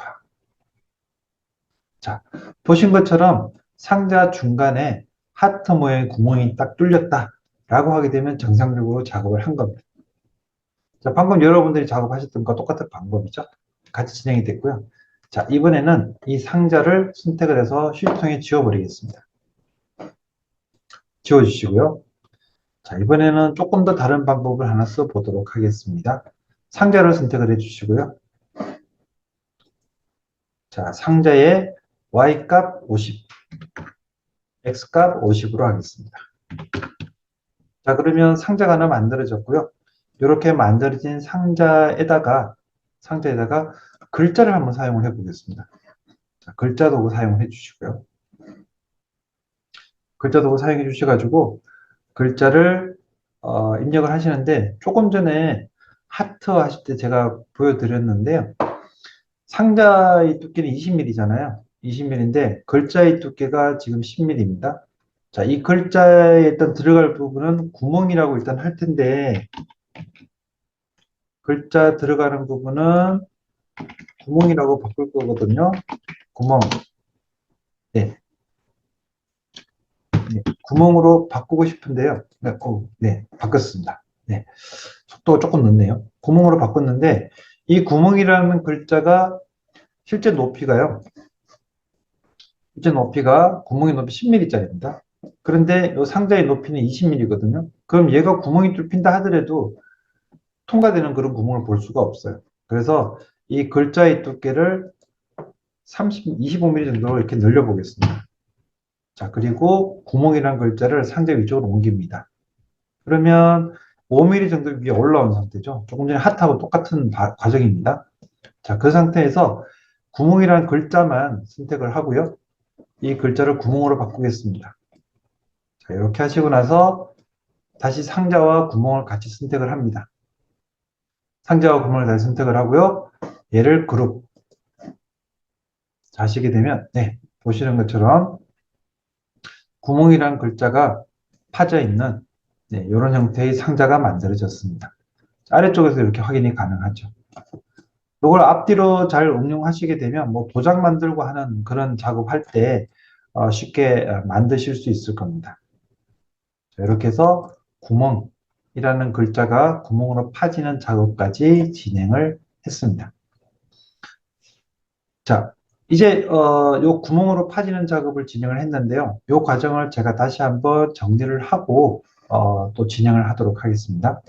자, 보신 것처럼 상자 중간에 하트 모양의 구멍이 딱 뚫렸다 라고 하게 되면 정상적으로 작업을 한 겁니다. 자, 방금 여러분들이 작업하셨던 것과 똑같은 방법이죠. 같이 진행이 됐고요. 자, 이번에는 이 상자를 선택을 해서 휴지통에 지워버리겠습니다. 지워주시고요. 자, 이번에는 조금 더 다른 방법을 하나 써보도록 하겠습니다. 상자를 선택을 해주시고요. 자, 상자에 Y값 50, X값 50으로 하겠습니다. 자, 그러면 상자가 하나 만들어졌고요. 이렇게 만들어진 상자에다가 글자를 한번 사용을 해 보겠습니다. 자, 글자 도구 사용을 해 주시고요. 글자 도구 사용해 주셔가지고 글자를 입력을 하시는데 조금 전에 하트 하실 때 제가 보여드렸는데요. 상자의 두께는 20mm잖아요. 20mm인데 글자의 두께가 지금 10mm입니다. 자, 이 글자에 일단 들어갈 부분은 구멍이라고 일단 할 텐데 글자 들어가는 부분은 구멍이라고 바꿀 거거든요. 구멍. 네. 네. 구멍으로 바꾸고 싶은데요. 네, 네, 바꿨습니다. 네. 속도가 조금 늦네요. 구멍으로 바꿨는데 이 구멍이라는 글자가 실제 높이가요. 실제 높이가 구멍의 높이 10mm짜리입니다. 그런데 이 상자의 높이는 20mm거든요. 그럼 얘가 구멍이 뚫힌다 하더라도 통과되는 그런 구멍을 볼 수가 없어요. 그래서 이 글자의 두께를 25mm 정도로 이렇게 늘려보겠습니다. 자, 그리고 구멍이라는 글자를 상자 위쪽으로 옮깁니다. 그러면 5mm 정도 위에 올라온 상태죠. 조금 전에 하트하고 똑같은 과정입니다. 자, 그 상태에서 구멍이라는 글자만 선택을 하고요. 이 글자를 구멍으로 바꾸겠습니다. 자, 이렇게 하시고 나서 다시 상자와 구멍을 같이 선택을 합니다. 상자와 구멍을 다시 선택을 하고요. 얘를 그룹. 자, 하시게 되면, 네, 보시는 것처럼 구멍이라는 글자가 파져 있는 네, 이런 형태의 상자가 만들어졌습니다. 아래쪽에서 이렇게 확인이 가능하죠. 이걸 앞뒤로 잘 응용하시게 되면 뭐 도장 만들고 하는 그런 작업할 때 쉽게 만드실 수 있을 겁니다. 자, 이렇게 해서 구멍이라는 글자가 구멍으로 파지는 작업까지 진행을 했습니다. 자, 이제 요 구멍으로 파지는 작업을 진행을 했는데요. 요 과정을 제가 다시 한번 정리를 하고 또 진행을 하도록 하겠습니다.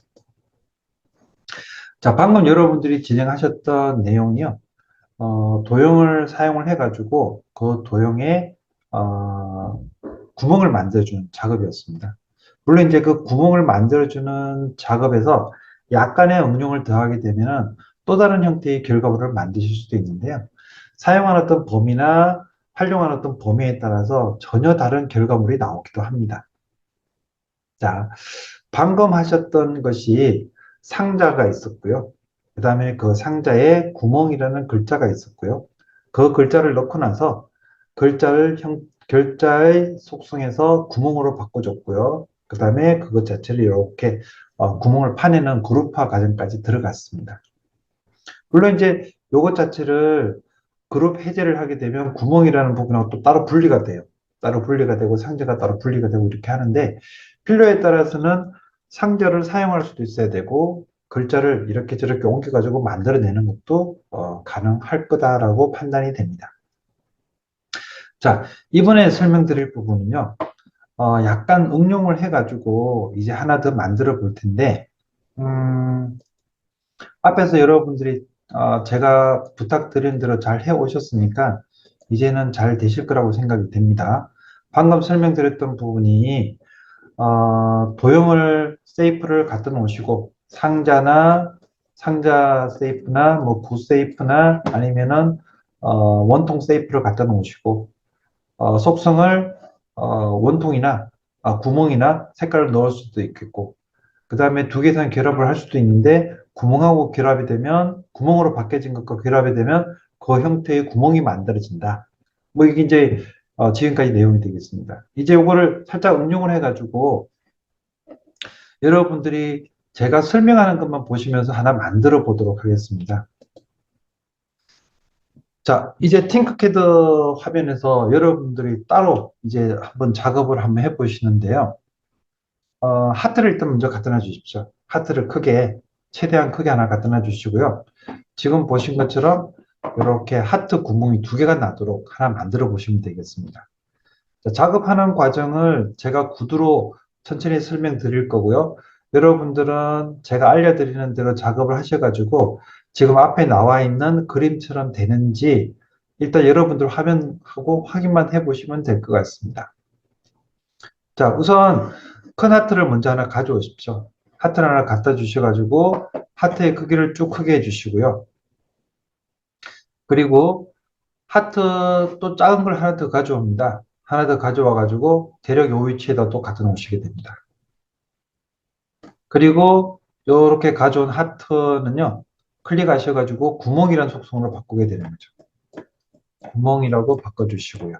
자, 방금 여러분들이 진행하셨던 내용이요. 도형을 사용을 해가지고 그 도형에 구멍을 만들어주는 작업이었습니다. 물론 이제 그 구멍을 만들어주는 작업에서 약간의 응용을 더하게 되면 또 다른 형태의 결과물을 만드실 수도 있는데요. 사용하는 어떤 범위나 활용하는 어떤 범위에 따라서 전혀 다른 결과물이 나오기도 합니다. 자, 방금 하셨던 것이 상자가 있었고요. 그 다음에 그 상자에 구멍이라는 글자가 있었고요. 그 글자를 넣고 나서 글자의 속성에서 구멍으로 바꿔줬고요. 그 다음에 그것 자체를 이렇게 구멍을 파내는 그룹화 과정까지 들어갔습니다. 물론 이제 요것 자체를 그룹 해제를 하게 되면 구멍이라는 부분하고 또 따로 분리가 돼요. 따로 분리가 되고 상자가 따로 분리가 되고 이렇게 하는데 필요에 따라서는 상자를 사용할 수도 있어야 되고 글자를 이렇게 저렇게 옮겨가지고 만들어내는 것도 가능할 거다라고 판단이 됩니다. 자, 이번에 설명드릴 부분은요. 약간 응용을 해가지고 이제 하나 더 만들어 볼 텐데 앞에서 여러분들이 제가 부탁드린 대로 잘 해오셨으니까 이제는 잘 되실 거라고 생각이 됩니다. 방금 설명드렸던 부분이 도형을 세이프를 갖다 놓으시고 상자 세이프나 뭐 부 세이프나 아니면은 원통 세이프를 갖다 놓으시고 속성을 원통이나 구멍이나 색깔을 넣을 수도 있겠고 그 다음에 두 개선 결합을 할 수도 있는데 구멍하고 결합이 되면 구멍으로 바뀌어진 것과 결합이 되면 그 형태의 구멍이 만들어진다. 뭐 이게 이제 지금까지 내용이 되겠습니다. 이제 이거를 살짝 응용을 해가지고 여러분들이 제가 설명하는 것만 보시면서 하나 만들어 보도록 하겠습니다. 자, 이제 팅크캐드 화면에서 여러분들이 따로 이제 한번 작업을 한번 해보시는데요. 하트를 일단 먼저 갖다 놔 주십시오. 하트를 크게, 최대한 크게 하나 갖다 놔 주시고요. 지금 보신 것처럼 이렇게 하트 구멍이 두 개가 나도록 하나 만들어 보시면 되겠습니다. 자, 작업하는 과정을 제가 구두로 천천히 설명드릴 거고요. 여러분들은 제가 알려드리는 대로 작업을 하셔가지고 지금 앞에 나와 있는 그림처럼 되는지 일단 여러분들 화면하고 확인만 해보시면 될 것 같습니다. 자, 우선 큰 하트를 먼저 하나 가져오십시오. 하트를 하나 갖다 주셔가지고 하트의 크기를 쭉 크게 해주시고요. 그리고 하트 또 작은 걸 하나 더 가져옵니다. 하나 더 가져와가지고 대략 요 위치에다 또 갖다 놓으시게 됩니다. 그리고 이렇게 가져온 하트는요. 클릭하셔가지고 구멍이라는 속성으로 바꾸게 되는 거죠. 구멍이라고 바꿔주시고요.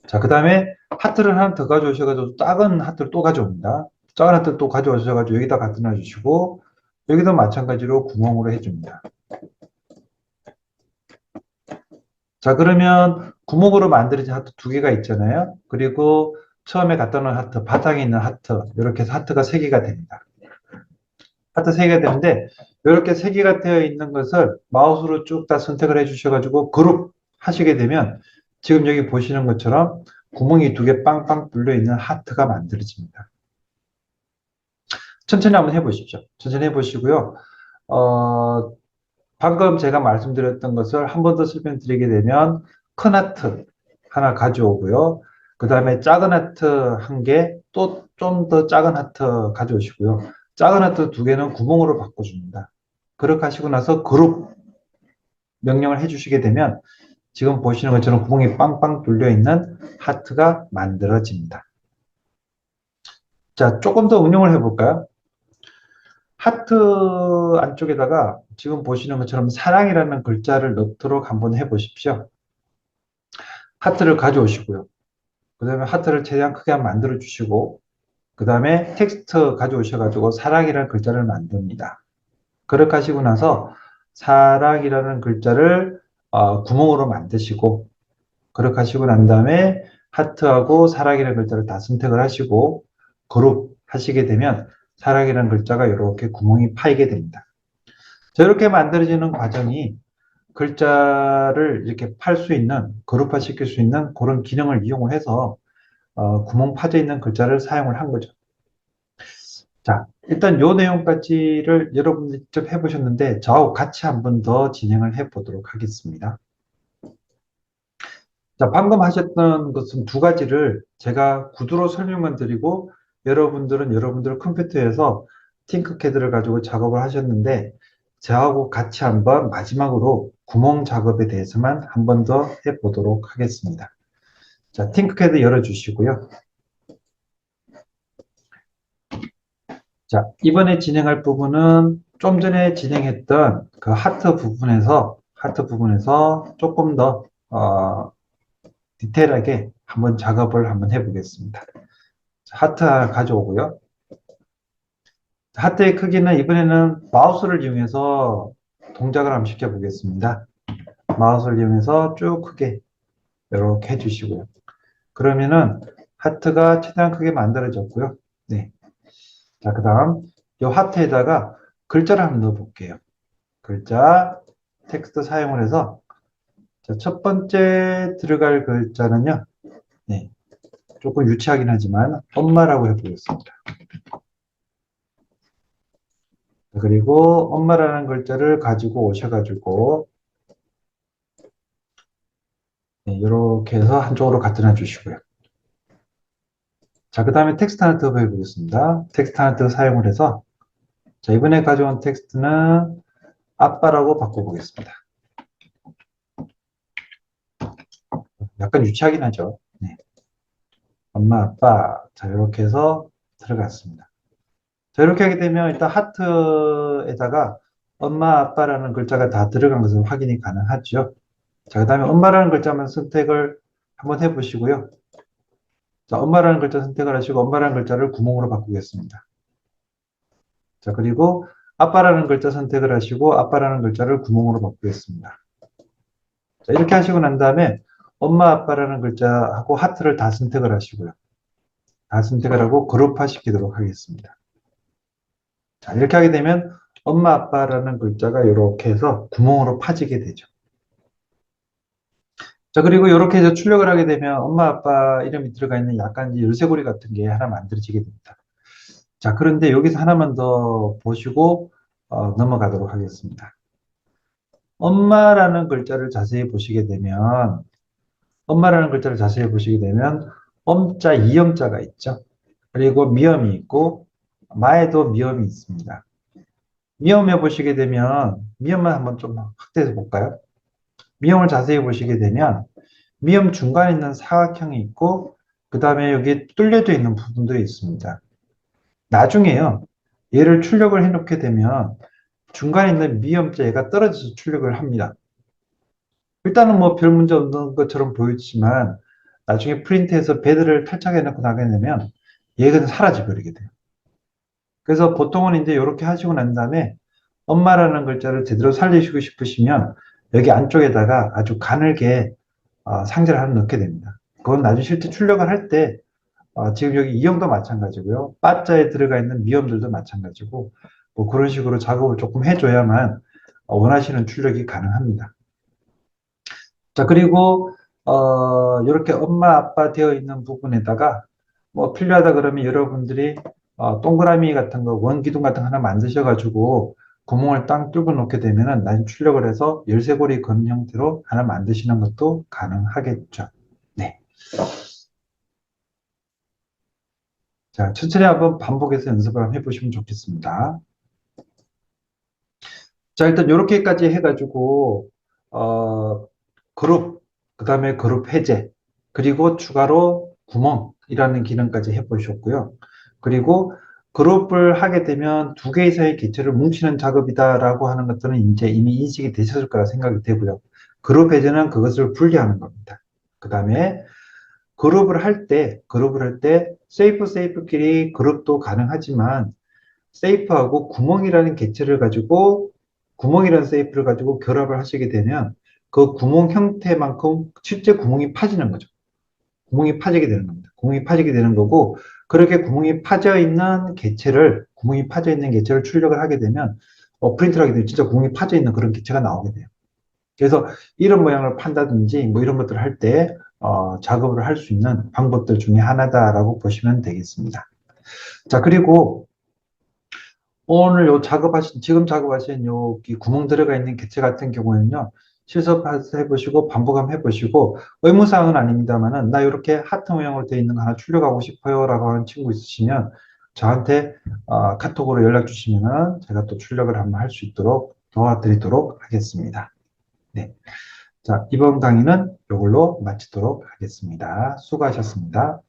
자, 그 다음에 하트를 하나 더 가져오셔가지고 작은 하트를 또 가져옵니다. 작은 하트를 또 가져오셔가지고 여기다 갖다 놔주시고 여기도 마찬가지로 구멍으로 해줍니다. 자, 그러면 구멍으로 만들어진 하트 두 개가 있잖아요. 그리고 처음에 갖다 놓은 하트, 바닥에 있는 하트, 이렇게 해서 하트가 세 개가 됩니다. 하트 세 개가 되는데 이렇게 세 개가 되어 있는 것을 마우스로 쭉 다 선택을 해 주셔가지고 그룹 하시게 되면 지금 여기 보시는 것처럼 구멍이 두 개 빵빵 뚫려 있는 하트가 만들어집니다. 천천히 한번 해보십시오. 천천히 해보시고요. 방금 제가 말씀드렸던 것을 한 번 더 설명드리게 되면 큰 하트 하나 가져오고요. 그 다음에 작은 하트 한 개, 또 좀 더 작은 하트 가져오시고요. 작은 하트 두 개는 구멍으로 바꿔줍니다. 그렇게 하시고 나서 그룹 명령을 해주시게 되면 지금 보시는 것처럼 구멍이 빵빵 뚫려 있는 하트가 만들어집니다. 자, 조금 더 응용을 해볼까요? 하트 안쪽에다가 지금 보시는 것처럼 사랑이라는 글자를 넣도록 한번 해보십시오. 하트를 가져오시고요. 그 다음에 하트를 최대한 크게 한번 만들어 주시고 그 다음에 텍스트 가져오셔가지고 사랑이라는 글자를 만듭니다. 그렇게 하시고 나서 사랑이라는 글자를 구멍으로 만드시고 그렇게 하시고 난 다음에 하트하고 사랑이라는 글자를 다 선택을 하시고 그룹 하시게 되면 사랑이라는 글자가 이렇게 구멍이 파이게 됩니다. 저렇게 만들어지는 과정이 글자를 이렇게 팔 수 있는, 그룹화 시킬 수 있는 그런 기능을 이용을 해서 구멍 파져 있는 글자를 사용을 한 거죠. 자, 일단 요 내용까지를 여러분들이 직접 해보셨는데 저하고 같이 한 번 더 진행을 해보도록 하겠습니다. 자, 방금 하셨던 것은 두 가지를 제가 구두로 설명만 드리고 여러분들은 여러분들 컴퓨터에서 팅크캐드를 가지고 작업을 하셨는데 저하고 같이 한번 마지막으로 구멍 작업에 대해서만 한 번 더 해보도록 하겠습니다. 자, 팅크패드 열어주시고요. 자, 이번에 진행할 부분은 좀 전에 진행했던 그 하트 부분에서 조금 더 디테일하게 한번 작업을 한번 해보겠습니다. 자, 하트 하나 가져오고요. 하트의 크기는 이번에는 마우스를 이용해서 동작을 한번 시켜보겠습니다. 마우스를 이용해서 쭉 크게 이렇게 해주시고요. 그러면은 하트가 최대한 크게 만들어졌고요. 네. 자, 그 다음 이 하트에다가 글자를 한번 넣어볼게요. 글자, 텍스트 사용을 해서 자, 첫 번째 들어갈 글자는요. 네. 조금 유치하긴 하지만 엄마라고 해보겠습니다. 그리고 엄마라는 글자를 가지고 오셔가지고 네, 이렇게 해서 한쪽으로 갖다 놔주시고요. 자, 그 다음에 텍스트 하나 더 해보겠습니다. 텍스트 하나 더 사용을 해서 자, 이번에 가져온 텍스트는 아빠라고 바꿔보겠습니다. 약간 유치하긴 하죠. 네. 엄마, 아빠. 자, 이렇게 해서 들어갔습니다. 자, 이렇게 하게 되면 일단 하트에다가 엄마, 아빠라는 글자가 다 들어간 것을 확인이 가능하죠. 자, 그 다음에 엄마라는 글자만 선택을 한번 해보시고요. 자, 엄마라는 글자 선택을 하시고 엄마라는 글자를 구멍으로 바꾸겠습니다. 자, 그리고 아빠라는 글자 선택을 하시고 아빠라는 글자를 구멍으로 바꾸겠습니다. 자, 이렇게 하시고 난 다음에 엄마, 아빠라는 글자하고 하트를 다 선택을 하시고요. 다 선택을 하고 그룹화 시키도록 하겠습니다. 자, 이렇게 하게 되면 엄마, 아빠라는 글자가 이렇게 해서 구멍으로 파지게 되죠. 자, 그리고 이렇게 해서 출력을 하게 되면 엄마, 아빠 이름이 들어가 있는 약간 열쇠고리 같은 게 하나 만들어지게 됩니다. 자, 그런데 여기서 하나만 더 보시고 넘어가도록 하겠습니다. 엄마라는 글자를 자세히 보시게 되면 엄마라는 글자를 자세히 보시게 되면 엄자, 이엄자가 있죠. 그리고 미음이 있고 마에도 미음이 있습니다. 미음에 보시게 되면 미음만 한번 좀 확대해서 볼까요? 미음을 자세히 보시게 되면 미음 중간에 있는 사각형이 있고 그 다음에 여기 뚫려져 있는 부분들이 있습니다. 나중에요. 얘를 출력을 해놓게 되면 중간에 있는 미음자 얘가 떨어져서 출력을 합니다. 일단은 뭐 별 문제 없는 것처럼 보이지만 나중에 프린트해서 배드를 탈착해 놓고 나가게 되면 얘가 사라져 버리게 돼요. 그래서 보통은 이제 이렇게 하시고 난 다음에 엄마라는 글자를 제대로 살리시고 싶으시면 여기 안쪽에다가 아주 가늘게 상자를 하나 넣게 됩니다. 그건 나중에 실제 출력을 할 때 지금 여기 이형도 마찬가지고요. 빠자에 들어가 있는 미음들도 마찬가지고 뭐 그런 식으로 작업을 조금 해줘야만 원하시는 출력이 가능합니다. 자, 그리고 이렇게 엄마 아빠 되어 있는 부분에다가 뭐 필요하다 그러면 여러분들이 동그라미 같은 거 원기둥 같은 거 하나 만드셔 가지고 구멍을 땅 뚫고 놓게 되면은 나중에 출력을 해서 열쇠고리 거는 형태로 하나 만드시는 것도 가능하겠죠. 네. 자, 천천히 한번 반복해서 연습을 한번 해보시면 좋겠습니다. 자, 일단 이렇게까지 해가지고 그룹, 그 다음에 그룹 해제, 그리고 추가로 구멍이라는 기능까지 해보셨고요. 그리고 그룹을 하게 되면 두 개 이상의 개체를 뭉치는 작업이다라고 하는 것들은 이제 이미 인식이 되셨을 거라 생각이 되고요. 그룹 해제는 그것을 분리하는 겁니다. 그 다음에 그룹을 할 때, 세이프끼리 그룹도 가능하지만, 세이프하고 구멍이라는 개체를 가지고, 구멍이라는 세이프를 가지고 결합을 하시게 되면, 그 구멍 형태만큼 실제 구멍이 파지는 거죠. 구멍이 파지게 되는 겁니다. 구멍이 파지게 되는 거고, 그렇게 구멍이 파져 있는 개체를 출력을 하게 되면, 프린트를 하게 되면 진짜 구멍이 파져 있는 그런 개체가 나오게 돼요. 그래서 이런 모양을 판다든지 뭐 이런 것들을 할 때 작업을 할 수 있는 방법들 중에 하나다라고 보시면 되겠습니다. 자, 그리고 오늘 지금 작업하신 요 구멍 들어가 있는 개체 같은 경우에는요, 실습해 보시고 반복 한번 해보시고 의무사항은 아닙니다만은 나 이렇게 하트 모양으로 되어 있는 거 하나 출력하고 싶어요라고 하는 친구 있으시면 저한테 카톡으로 연락 주시면은 제가 또 출력을 한번 할 수 있도록 도와드리도록 하겠습니다. 네. 자, 이번 강의는 이걸로 마치도록 하겠습니다. 수고하셨습니다.